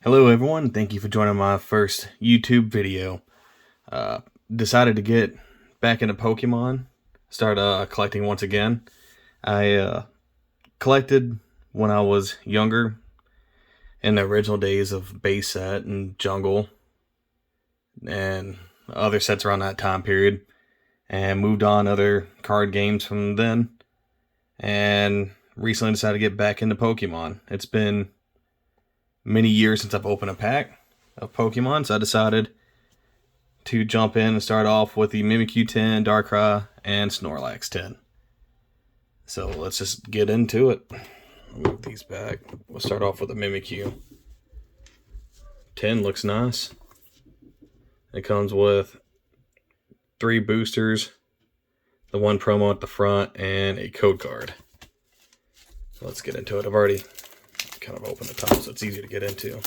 Hello everyone, thank you for joining my first YouTube video. Decided to get back into Pokemon, start collecting once again. I collected when I was younger, in the original days of base set and jungle, and other sets around that time period, and moved on other card games from then, and recently decided to get back into Pokemon. It's been many years since I've opened a pack of Pokemon, so I decided to jump in and start off with the Mimikyu Tin, Darkrai, and Snorlax Tin. So let's just get into it. I'll move these back. We'll start off with the Mimikyu. Tin looks nice. It comes with 3 boosters, the 1 promo at the front, and a code card. So let's get into it. I've already kind of opened the top, so it's easy to get into.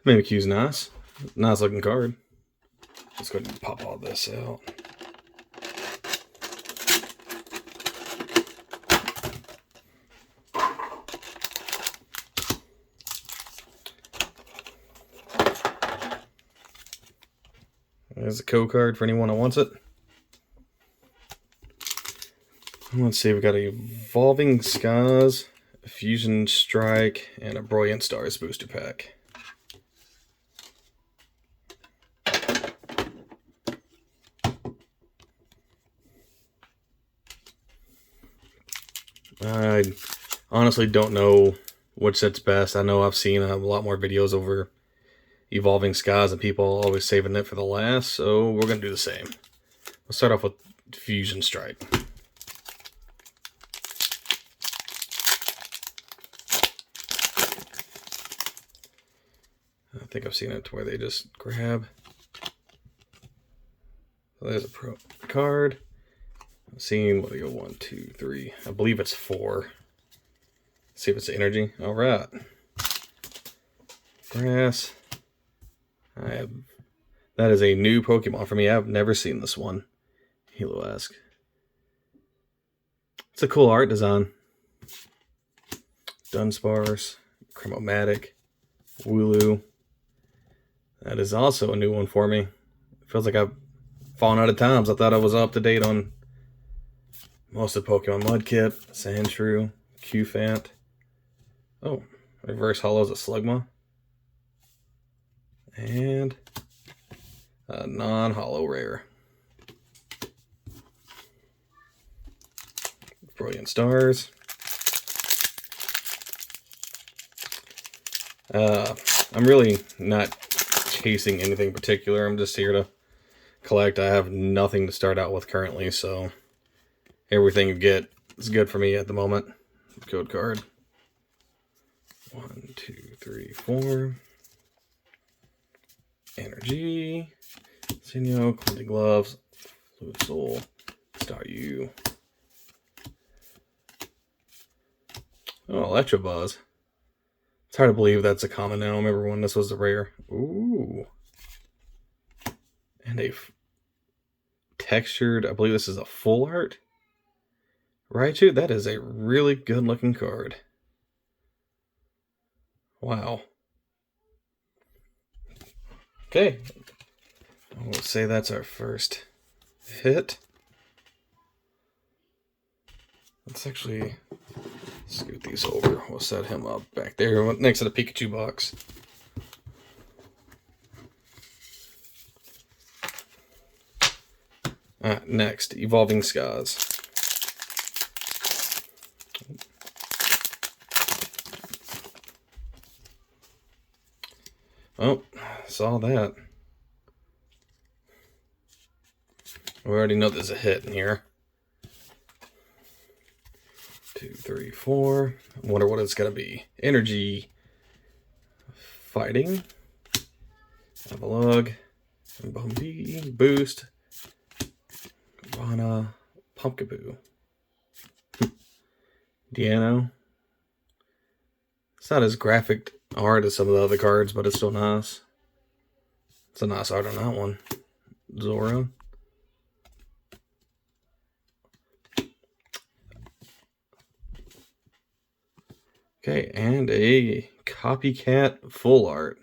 Mimikyu's nice. Nice looking card. Let's go ahead and pop all this out. There's a code card for anyone who wants it. Let's see, we've got a Evolving Skies, a Fusion Strike, and a Brilliant Stars booster pack. I honestly don't know which set's best. I know I've seen a lot more videos over Evolving Skies and people always saving it for the last, so we're going to do the same. Let's start off with Fusion Strike. I think I've seen it to where they just grab. So there's a pro card. I'm seeing, what do we go, 1, 2, 3. I believe it's 4. Let's see if it's energy. All right. Grass. That is a new Pokemon for me. I've never seen this one. Hilo-esque. It's a cool art design. Dunsparce, Chromatic, Wooloo. That is also a new one for me. It feels like I've fallen out of times. I thought I was up to date on most of Pokemon. Mudkip, Sandshrew, Qfant. Oh, Reverse Holo's a Slugma. And a non-holo rare. Brilliant Stars. I'm really not chasing anything particular. I'm just here to collect. I have nothing to start out with currently, so everything you get is good for me at the moment. Code card. 1, 2, 3, 4. Energy. Sinnoh, Cleansing Gloves, Fluid Soul, Staryu. Oh, Electabuzz. It's hard to believe that's a common now. I remember when this was a rare. Ooh. And a textured, I believe this is a full art. Raichu, that is a really good looking card. Wow. Okay. We'll say that's our first hit. Let's actually scoot these over. We'll set him up back there next to the Pikachu box. Next, Evolving Skies. Oh, saw that. We already know there's a hit in here. 2, 3, 4. I wonder what it's going to be. Energy. Fighting. Avalugg. Bumby. Boost. Rana. Pumpkaboo. Deano. It's not as graphic art as some of the other cards, but it's still nice. It's a nice art on that one. Zora. Okay, and a copycat full art.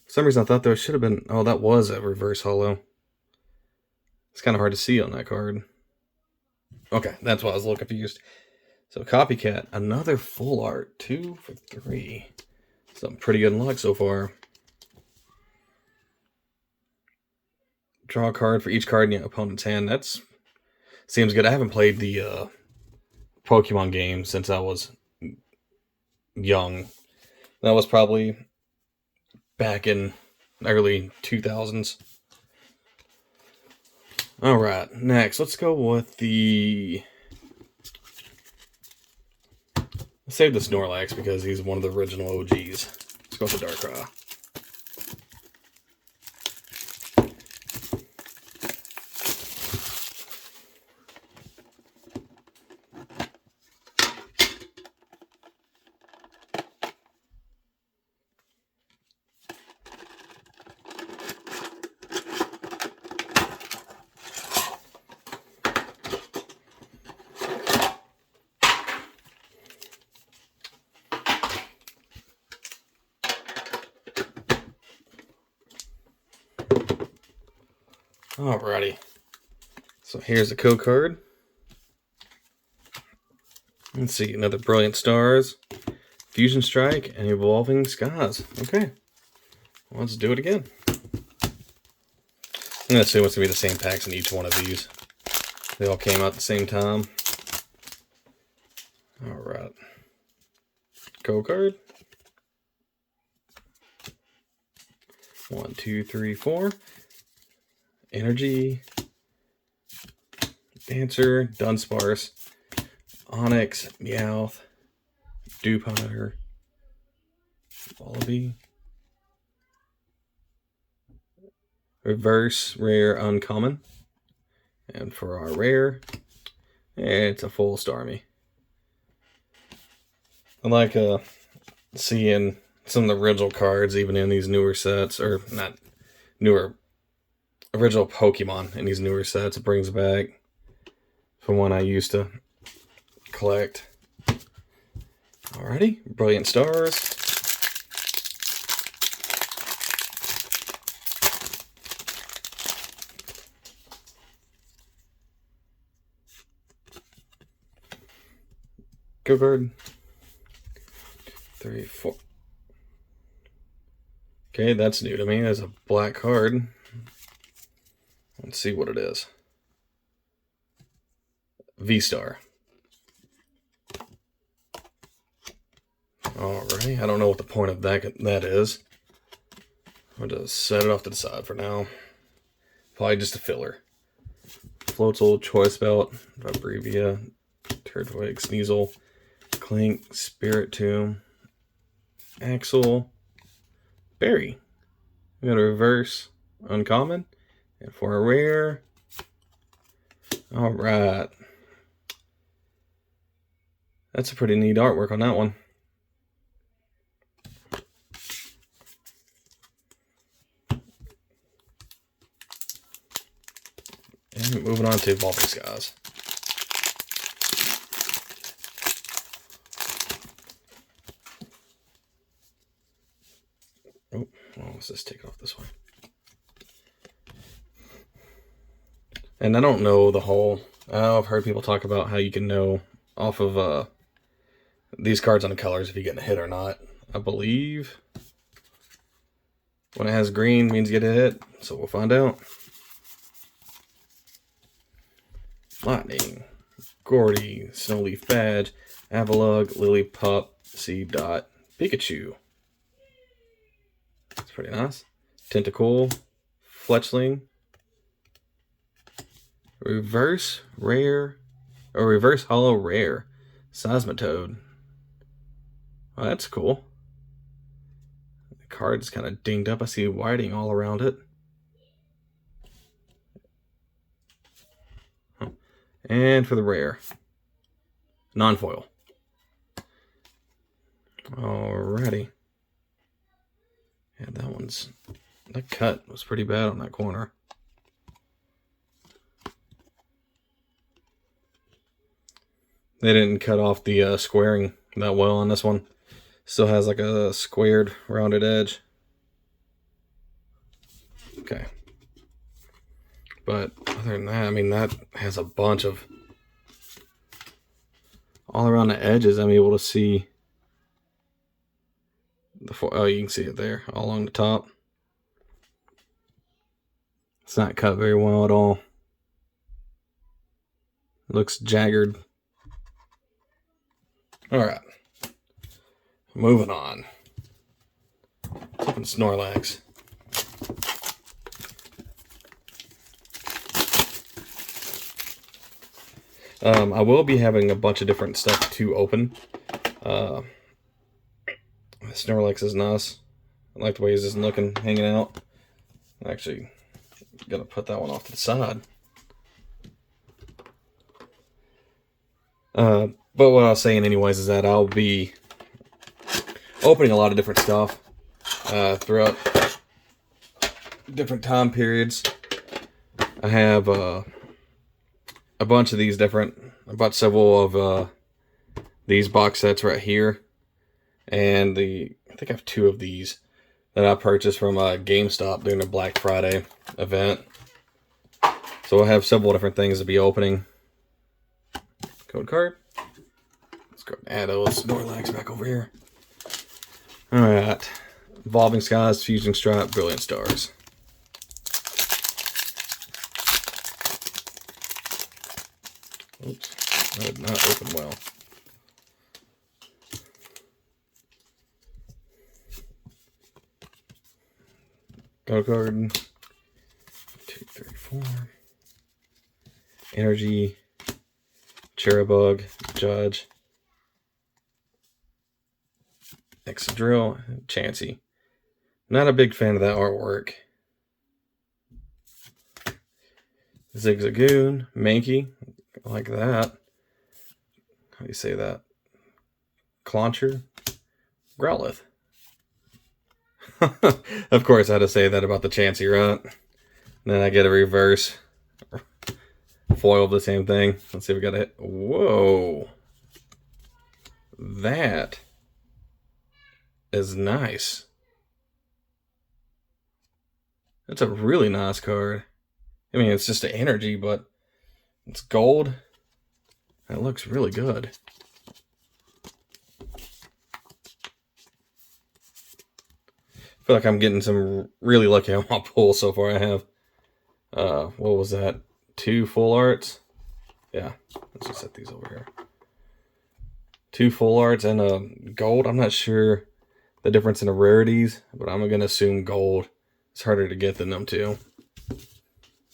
For some reason I thought there should have been... Oh, that was a reverse holo. It's kind of hard to see on that card. Okay, that's why I was a little confused. So copycat, another full art. 2 for 3. Something pretty good in luck so far. Draw a card for each card in your opponent's hand. That's seems good. I haven't played the Pokemon game since I was young. That was probably back in early 2000s. All right, next let's go with the... Let's save the Snorlax because he's one of the original OGs. Let's go with the Darkrai. Alrighty. So here's the code card. Let's see, another Brilliant Stars, Fusion Strike, and Evolving Skies. Okay. Let's do it again. I'm going to assume it's going to be the same packs in each one of these. They all came out at the same time. Alright. Code card. 1, 2, 3, 4. Energy. Dancer. Dunsparce. Onyx. Meowth. Dewpider. Wallaby. Reverse rare uncommon. And for our rare, it's a full Starmie. I like seeing some of the original cards even in these newer sets, or not newer, original Pokemon in these newer sets. It brings back from when I used to collect. Alrighty, Brilliant Stars. Go card. 3, 4. Okay, that's new to me. There's a black card. Let's see what it is. V-Star. Alrighty, I don't know what the point of that is. I'm going to set it off to the side for now. Probably just a filler. Floatzel, Choice Belt, Vibrevia, Turtwig, Sneasel, Clink, Spirit Tomb, Axel, Berry. We got a reverse uncommon. And for a rare. Alright. That's a pretty neat artwork on that one. And moving on to Evolving Skies. Oh, well, let's just take it off this way. And I don't know the whole... I've heard people talk about how you can know off of these cards on the colors if you're getting a hit or not. I believe when it has green means you get a hit, so we'll find out. Lightning, Gordy, Snowleaf Badge, Avalugg, Lillipup, Seedot, Pikachu. That's pretty nice. Tentacool, Fletchling, reverse rare, or reverse hollow rare, Seismitoad. Oh, that's cool. The card's kind of dinged up. I see whiting all around it. And for the rare, non-foil. Alrighty. Yeah, that cut was pretty bad on that corner. They didn't cut off the squaring that well on this one. Still has like a squared, rounded edge. Okay. But other than that, I mean, that has a bunch of... all around the edges, I'm able to see... oh, you can see it there, all along the top. It's not cut very well at all. It looks jagged. Alright. Moving on. Flipping Snorlax. I will be having a bunch of different stuff to open. Snorlax is nice. I like the way he's just looking, hanging out. Actually, gotta put that one off to the side. But what I was saying anyways is that I'll be opening a lot of different stuff throughout different time periods. I have a bunch of these different... I bought several of these box sets right here. And I think I have 2 of these that I purchased from GameStop during the Black Friday event. So I have several different things to be opening. Code card. Let's go add those Snorlax back over here. Alright. Evolving Skies, Fusing Stripe, Brilliant Stars. Oops. That did not open well. Code card. 2, 3, 4. Energy. Cherubug. Judge. Excadrill. Chansey. Not a big fan of that artwork. Zigzagoon. Mankey. I like that. How do you say that? Clauncher. Growlithe. Of course I had to say that about the Chansey, right? And then I get a reverse foil of the same thing. Let's see if we got a hit. Whoa. That is nice. That's a really nice card. I mean, it's just an energy, but it's gold. That looks really good. I feel like I'm getting some really lucky on my pull so far. I have, what was that? 2 full arts? Yeah, let's just set these over here. 2 full arts and a gold. I'm not sure the difference in the rarities, but I'm going to assume gold. It's harder to get than them 2.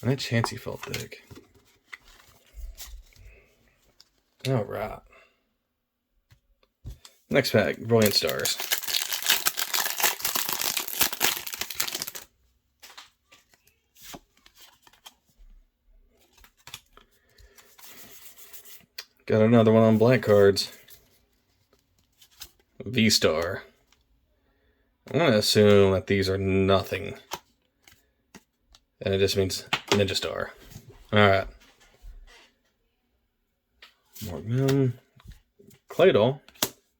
And that Chansey felt thick. Alright. Next pack, Brilliant Stars. Got another one on black cards. V-Star. I'm going to assume that these are nothing. And it just means Ninja Star. Alright. Morgman. Claydol.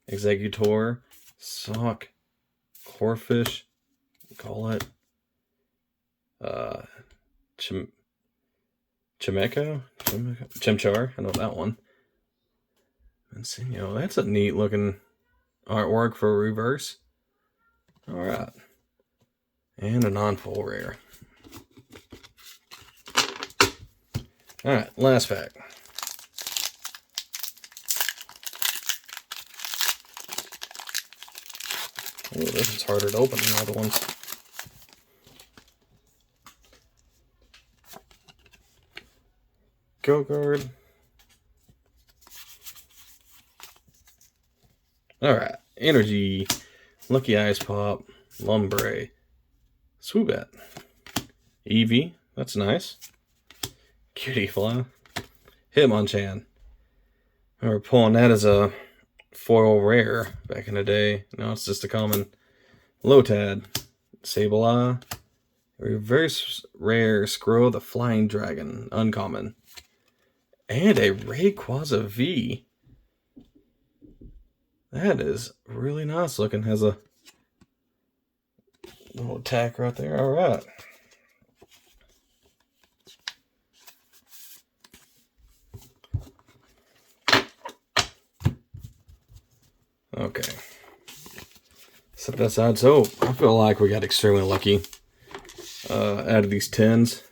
Executor. Sock. Corfish. Call it. Chimechar. I know that one. Insigno. That's a neat looking artwork for a reverse. Alright. And a non-full rare. Alright, last pack. Oh, this is harder to open than the other ones. Go guard. Alright, Energy, Lucky Ice Pop, Lumbre, Swoobat, Eevee, that's nice. Cutie Fly, Hitmonchan. And we're pulling that as a foil rare back in the day. Now it's just a common Lotad. Sableye. Reverse rare Scroll the Flying Dragon. Uncommon. And a Rayquaza V. That is really nice looking. Has a little attack right there. Alright. Okay. Set that aside. So, I feel like we got extremely lucky out of these tins.